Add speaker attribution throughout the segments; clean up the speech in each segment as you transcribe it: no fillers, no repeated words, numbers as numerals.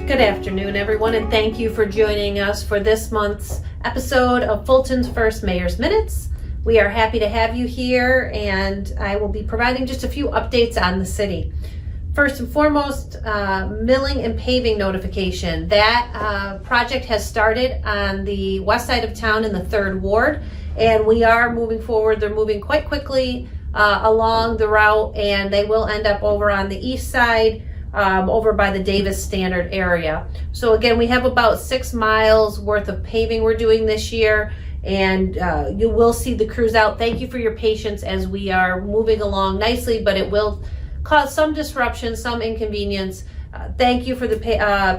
Speaker 1: Good afternoon, everyone, and thank you for joining us for this month's episode of Fulton's First Mayor's Minutes. We are happy to have you here, and I will be providing just a few updates on the city. First and foremost, milling and paving notification. That project has started on the west side of town in the 3rd Ward, and we are moving forward. They're moving quite quickly along the route, and they will end up over on the east side, over by the Davis Standard area. So again, we have about 6 miles worth of paving we're doing this year, and you will see the crews out. Thank you for your patience as we are moving along nicely, but it will cause some disruption, some inconvenience. Thank you for the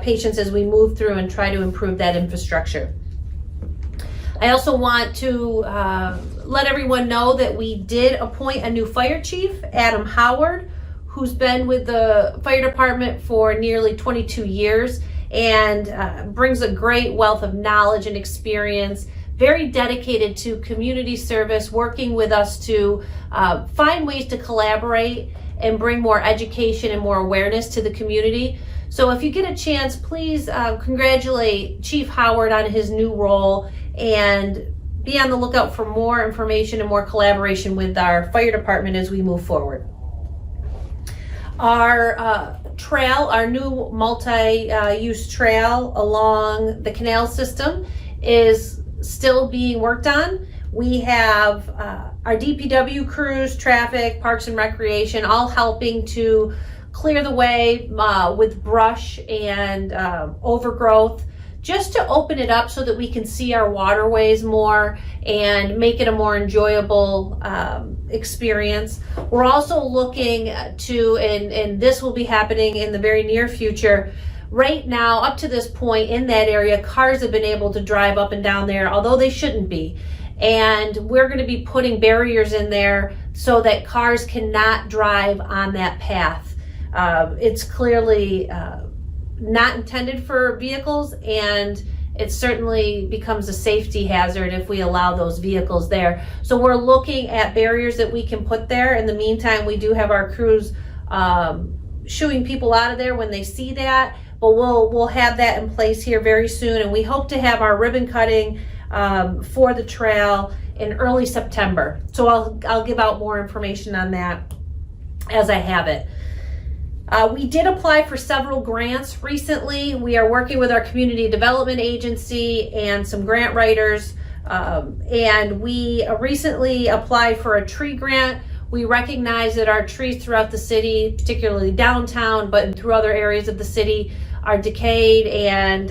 Speaker 1: patience as we move through and try to improve that infrastructure. I also want to let everyone know that we did appoint a new fire chief, Adam Howard, who's been with the fire department for nearly 22 years and brings a great wealth of knowledge and experience, very dedicated to community service, working with us to find ways to collaborate and bring more education and more awareness to the community. So if you get a chance, please congratulate Chief Howard on his new role and be on the lookout for more information and more collaboration with our fire department as we move forward. Our trail, our new multi-use trail along the canal system is still being worked on. We have our DPW crews, traffic, parks and recreation, all helping to clear the way with brush and overgrowth, just to open it up so that we can see our waterways more and make it a more enjoyable experience. We're also looking to, and this will be happening in the very near future. Right now, up to this point in that area, cars have been able to drive up and down there, although they shouldn't be. And we're going to be putting barriers in there so that cars cannot drive on that path. It's clearly not intended for vehicles, and it certainly becomes a safety hazard if we allow those vehicles there. So we're looking at barriers that we can put there. In the meantime, we do have our crews shooing people out of there when they see that, but we'll have that in place here very soon, and we hope to have our ribbon cutting for the trail in early September. So I'll give out more information on that as I have it. We did apply for several grants recently. We are working with our community development agency and some grant writers, and we recently applied for a tree grant. We recognize that our trees throughout the city, particularly downtown, but through other areas of the city, are decayed and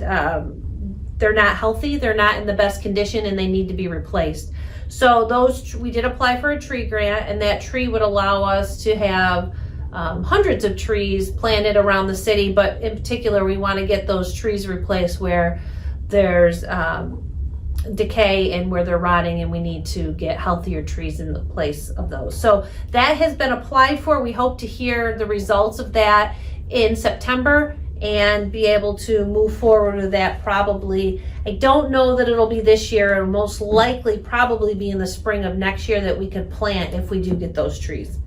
Speaker 1: they're not healthy, they're not in the best condition, and they need to be replaced. So we did apply for a tree grant, and that tree would allow us to have hundreds of trees planted around the city, but in particular we want to get those trees replaced where there's decay and where they're rotting, and we need to get healthier trees in the place of those. So that has been applied for. We hope to hear the results of that in September and be able to move forward with that probably. I don't know that it'll be this year. It'll most likely probably be in the spring of next year that we could plant if we do get those trees.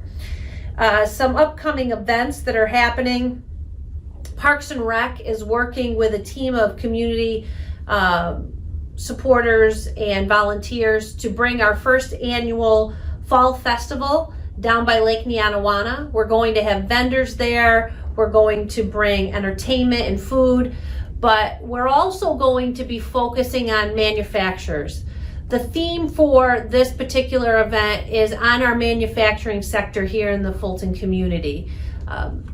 Speaker 1: Some upcoming events that are happening. Parks and Rec is working with a team of community supporters and volunteers to bring our first annual Fall Festival down by Lake Neanawana. We're going to have vendors there. We're going to bring entertainment and food, but we're also going to be focusing on manufacturers. The theme for this particular event is on our manufacturing sector here in the Fulton community.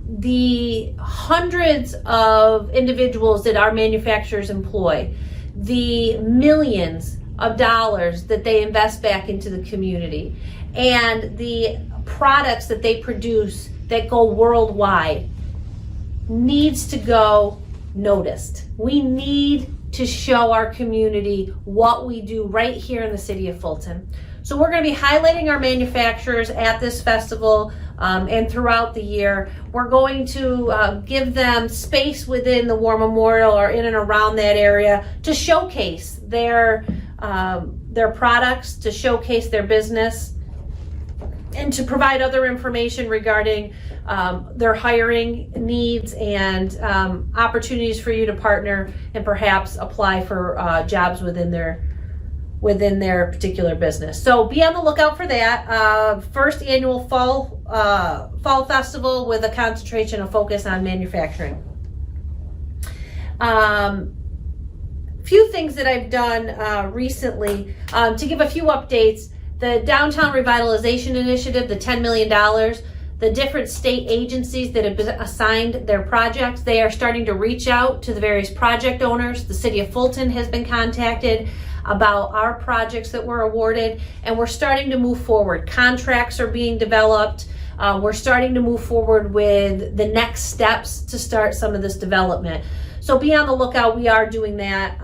Speaker 1: The hundreds of individuals that our manufacturers employ, the millions of dollars that they invest back into the community, and the products that they produce that go worldwide needs to go noticed. We need to show our community what we do right here in the city of Fulton. So we're going to be highlighting our manufacturers at this festival and throughout the year. We're going to give them space within the War Memorial or in and around that area to showcase their products, to showcase their business. and to provide other information regarding their hiring needs and opportunities for you to partner and perhaps apply for jobs within their particular business. So be on the lookout for that. First annual fall festival with a concentration of focus on manufacturing. Few things that I've done recently to give a few updates. The Downtown Revitalization Initiative, the $10 million, the different state agencies that have been assigned their projects, they are starting to reach out to the various project owners. The city of Fulton has been contacted about our projects that were awarded, and we're starting to move forward. Contracts are being developed. We're starting to move forward with the next steps to start some of this development. So be on the lookout. We are doing that.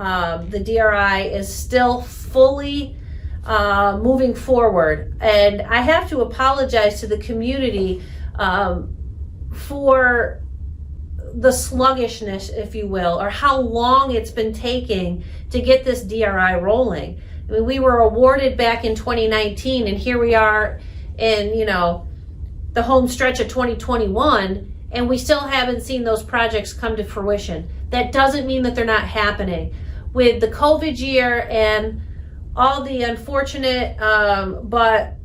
Speaker 1: The DRI is still fully moving forward, and I have to apologize to the community for the sluggishness, if you will, or how long it's been taking to get this DRI rolling. I mean, we were awarded back in 2019, and here we are in, the home stretch of 2021, and we still haven't seen those projects come to fruition. That doesn't mean that they're not happening. With the COVID year and all the unfortunate, but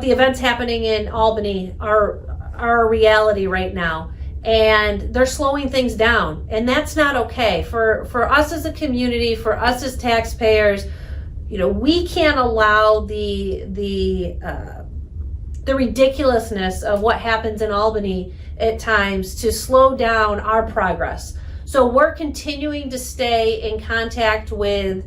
Speaker 1: the events happening in Albany are a reality right now, and they're slowing things down, and that's not okay for us as a community, for us as taxpayers. We can't allow the ridiculousness of what happens in Albany at times to slow down our progress. So we're continuing to stay in contact with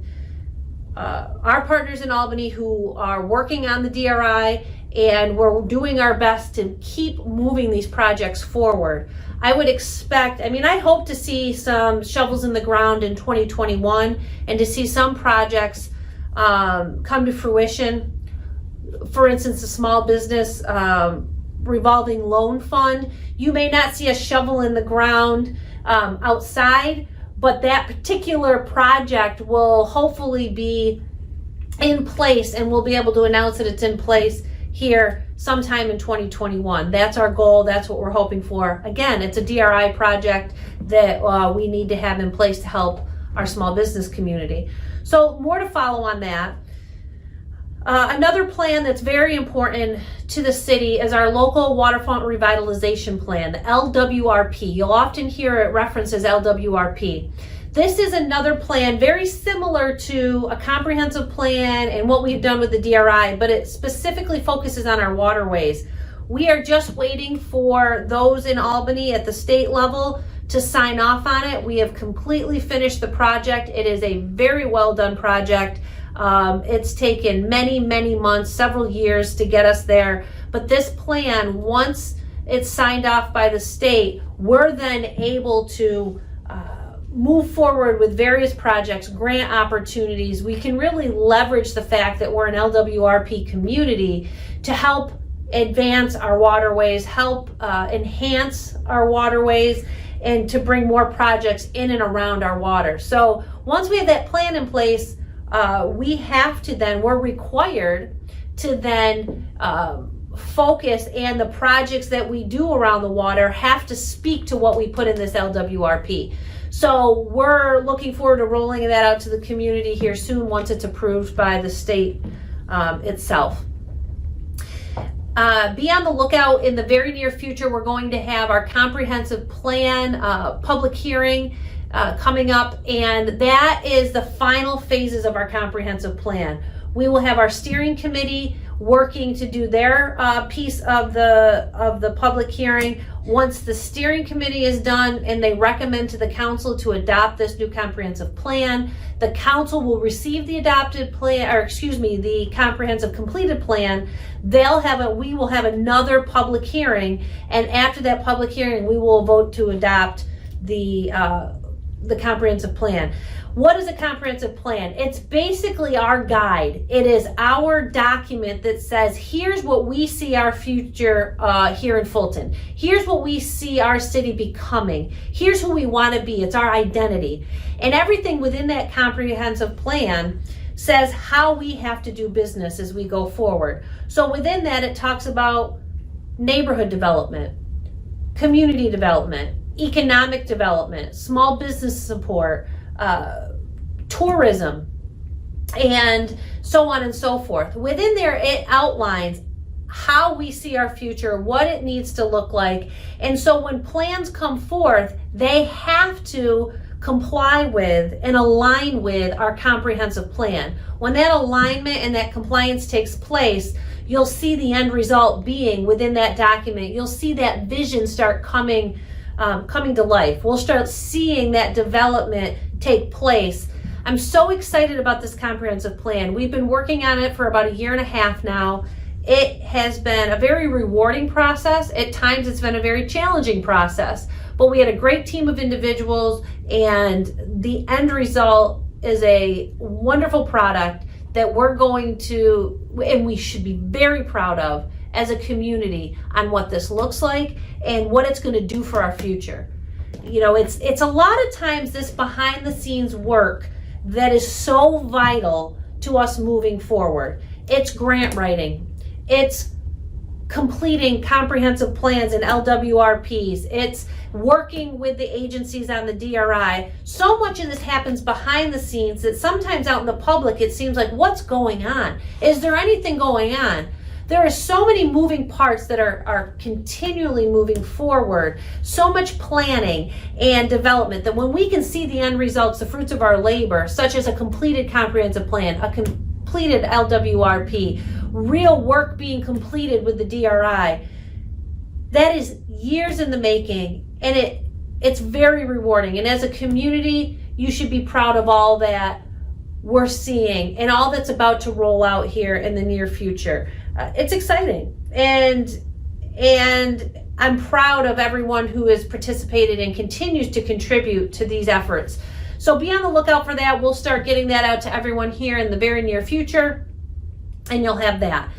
Speaker 1: our partners in Albany who are working on the DRI, and we're doing our best to keep moving these projects forward. I would expect, I hope to see some shovels in the ground in 2021 and to see some projects come to fruition. For instance, the small business revolving loan fund. You may not see a shovel in the ground outside, but that particular project will hopefully be in place, and we'll be able to announce that it's in place here sometime in 2021. That's our goal. That's what we're hoping for. Again, it's a DRI project that we need to have in place to help our small business community. So more to follow on that. Another plan that's very important to the city is our local waterfront revitalization plan, the LWRP. You'll often hear it referenced as LWRP. This is another plan very similar to a comprehensive plan and what we've done with the DRI, but it specifically focuses on our waterways. We are just waiting for those in Albany at the state level to sign off on it. We have completely finished the project. It is a very well done project. It's taken many, many months, several years to get us there. But this plan, once it's signed off by the state, we're then able to move forward with various projects, grant opportunities. We can really leverage the fact that we're an LWRP community to help advance our waterways, help enhance our waterways, and to bring more projects in and around our water. So once we have that plan in place, we're required to then focus, and the projects that we do around the water have to speak to what we put in this LWRP. So we're looking forward to rolling that out to the community here soon once it's approved by the state itself. Be on the lookout. In the very near future, we're going to have our comprehensive plan public hearing coming up, and that is the final phases of our comprehensive plan. We will have our steering committee working to do their piece of the public hearing. Once the steering committee is done and they recommend to the council to adopt this new comprehensive plan, the council will receive the adopted plan, the comprehensive completed plan. We will have another public hearing, and after that public hearing, we will vote to adopt the comprehensive plan. What is a comprehensive plan? It's basically our guide. It is our document that says, here's what we see our future here in Fulton. Here's what we see our city becoming. Here's who we want to be. It's our identity. And everything within that comprehensive plan says how we have to do business as we go forward. So within that, it talks about neighborhood development, community development, economic development, small business support, tourism, and so on and so forth. Within there, it outlines how we see our future, what it needs to look like. And so when plans come forth, they have to comply with and align with our comprehensive plan. When that alignment and that compliance takes place, you'll see the end result being within that document. You'll see that vision start coming to life. We'll start seeing that development take place. I'm so excited about this comprehensive plan. We've been working on it for about 1.5 years now. It has been a very rewarding process. At times it's been a very challenging process, but we had a great team of individuals, and the end result is a wonderful product that we're going to, and we should be very proud of as a community on what this looks like and what it's going to do for our future. You know, it's a lot of times this behind the scenes work that is so vital to us moving forward. It's grant writing. It's completing comprehensive plans and LWRPs. It's working with the agencies on the DRI. So much of this happens behind the scenes that sometimes out in the public it seems like, what's going on? Is there anything going on? There are so many moving parts that are continually moving forward, so much planning and development that when we can see the end results, the fruits of our labor, such as a completed comprehensive plan, a completed LWRP, real work being completed with the DRI, that is years in the making, and it's very rewarding. And as a community, you should be proud of all that we're seeing and all that's about to roll out here in the near future. It's exciting, and I'm proud of everyone who has participated and continues to contribute to these efforts. So be on the lookout for that. We'll start getting that out to everyone here in the very near future, and you'll have that.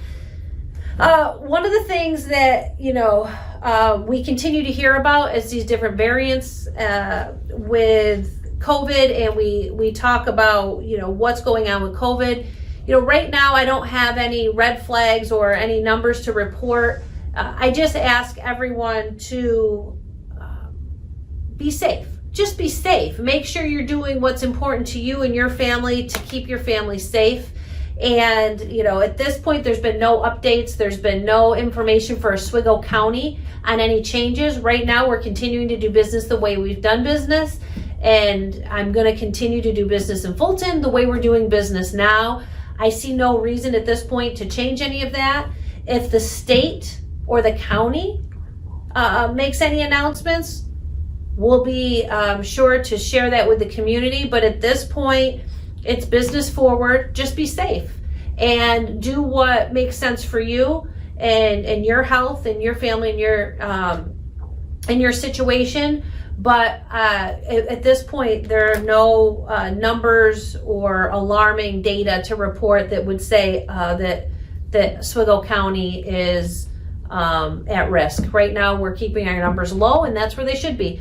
Speaker 1: One of the things that, we continue to hear about is these different variants with COVID, and we talk about, what's going on with COVID. Right now I don't have any red flags or any numbers to report. I just ask everyone to be safe. Just be safe. Make sure you're doing what's important to you and your family to keep your family safe. And, at this point, there's been no updates. There's been no information for Oswego County on any changes. Right now, we're continuing to do business the way we've done business. And I'm going to continue to do business in Fulton the way we're doing business now. I see no reason at this point to change any of that. If the state or the county makes any announcements, we'll be sure to share that with the community. But at this point, it's business forward. Just be safe and do what makes sense for you and your health and your family and your situation. But at this point, there are no numbers or alarming data to report that would say that Oswego County is at risk. Right now, we're keeping our numbers low, and that's where they should be.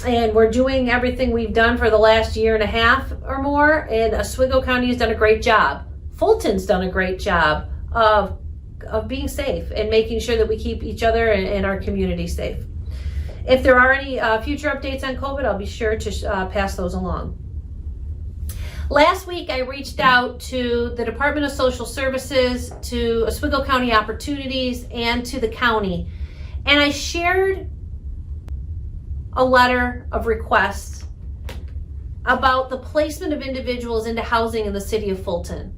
Speaker 1: And we're doing everything we've done for the last 1.5 years or more, and Oswego County has done a great job. Fulton's done a great job of being safe and making sure that we keep each other and our community safe. If there are any future updates on COVID, I'll be sure to pass those along. Last week, I reached out to the Department of Social Services, to Oswego County Opportunities, and to the county, and I shared a letter of request about the placement of individuals into housing in the city of Fulton.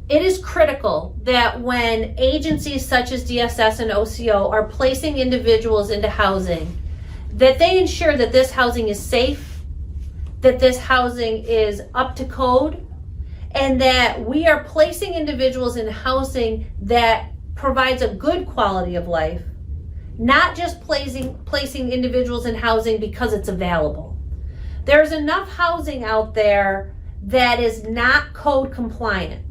Speaker 1: It is critical that when agencies such as DSS and OCO are placing individuals into housing, that they ensure that this housing is safe, that this housing is up to code, and that we are placing individuals in housing that provides a good quality of life, not just placing individuals in housing because it's available. There's enough housing out there that is not code compliant.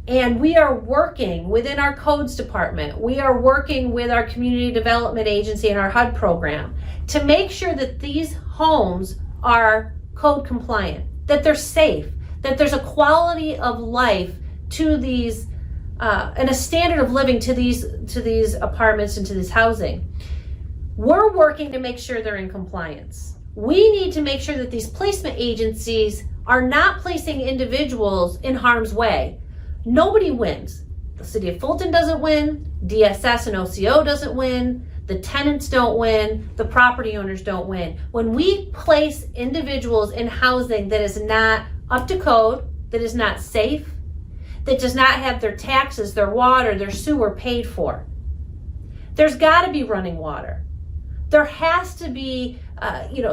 Speaker 1: And we are working within our codes department. We are working with our community development agency and our HUD program to make sure that these homes are code compliant, that they're safe, that there's a quality of life to these and a standard of living to these apartments and to this housing. We're working to make sure they're in compliance. We need to make sure that these placement agencies are not placing individuals in harm's way. Nobody wins. The city of Fulton doesn't win, DSS and OCO doesn't win, the tenants don't win, the property owners don't win. When we place individuals in housing that is not up to code, that is not safe, that does not have their taxes, their water, their sewer paid for, there's got to be running water. There has to be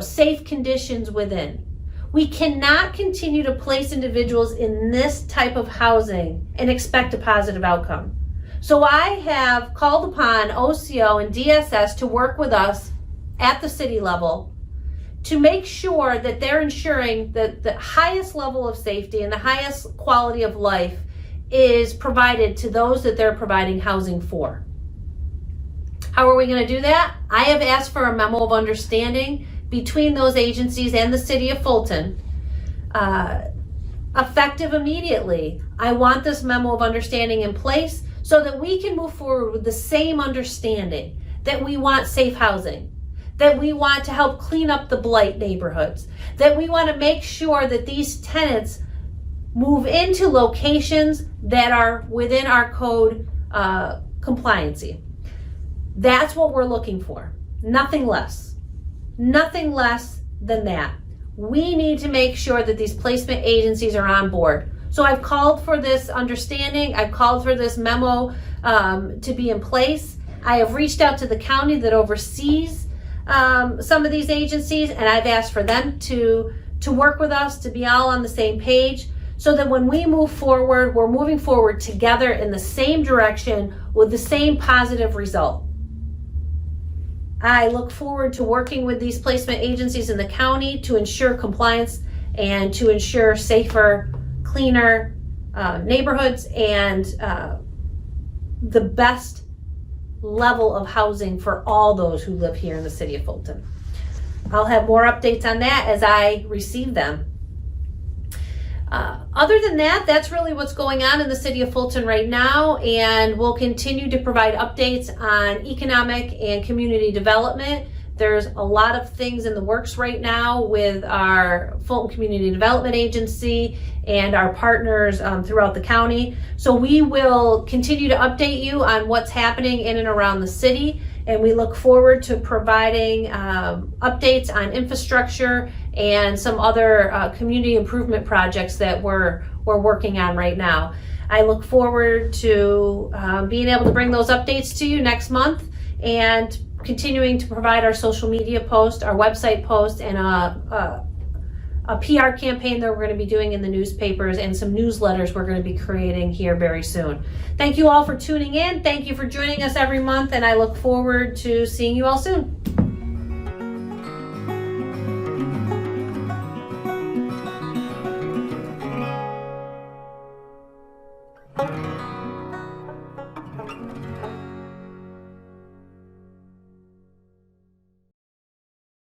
Speaker 1: safe conditions within. We cannot continue to place individuals in this type of housing and expect a positive outcome. So I have called upon OCO and DSS to work with us at the city level to make sure that they're ensuring that the highest level of safety and the highest quality of life is provided to those that they're providing housing for. How are we going to do that? I have asked for a memo of understanding between those agencies and the city of Fulton, effective immediately. I want this memo of understanding in place so that we can move forward with the same understanding that we want safe housing, that we want to help clean up the blight neighborhoods, that we want to make sure that these tenants move into locations that are within our code compliancy. That's what we're looking for. Nothing less. Nothing less than that. We need to make sure that these placement agencies are on board. So I've called for this understanding. I've called for this memo to be in place. I have reached out to the county that oversees some of these agencies, and I've asked for them to work with us, to be all on the same page, so that when we move forward, we're moving forward together in the same direction with the same positive result. I look forward to working with these placement agencies in the county to ensure compliance and to ensure safer, cleaner neighborhoods and the best level of housing for all those who live here in the city of Fulton. I'll have more updates on that as I receive them. Other than that, that's really what's going on in the city of Fulton right now, and we'll continue to provide updates on economic and community development. There's a lot of things in the works right now with our Fulton Community Development Agency and our partners throughout the county. So we will continue to update you on what's happening in and around the city, and we look forward to providing updates on infrastructure and some other community improvement projects that we're working on right now. I look forward to being able to bring those updates to you next month and continuing to provide our social media post, our website post, and a PR campaign that we're going to be doing in the newspapers and some newsletters we're going to be creating here very soon. Thank you all for tuning in. Thank you for joining us every month, and I look forward to seeing you all soon.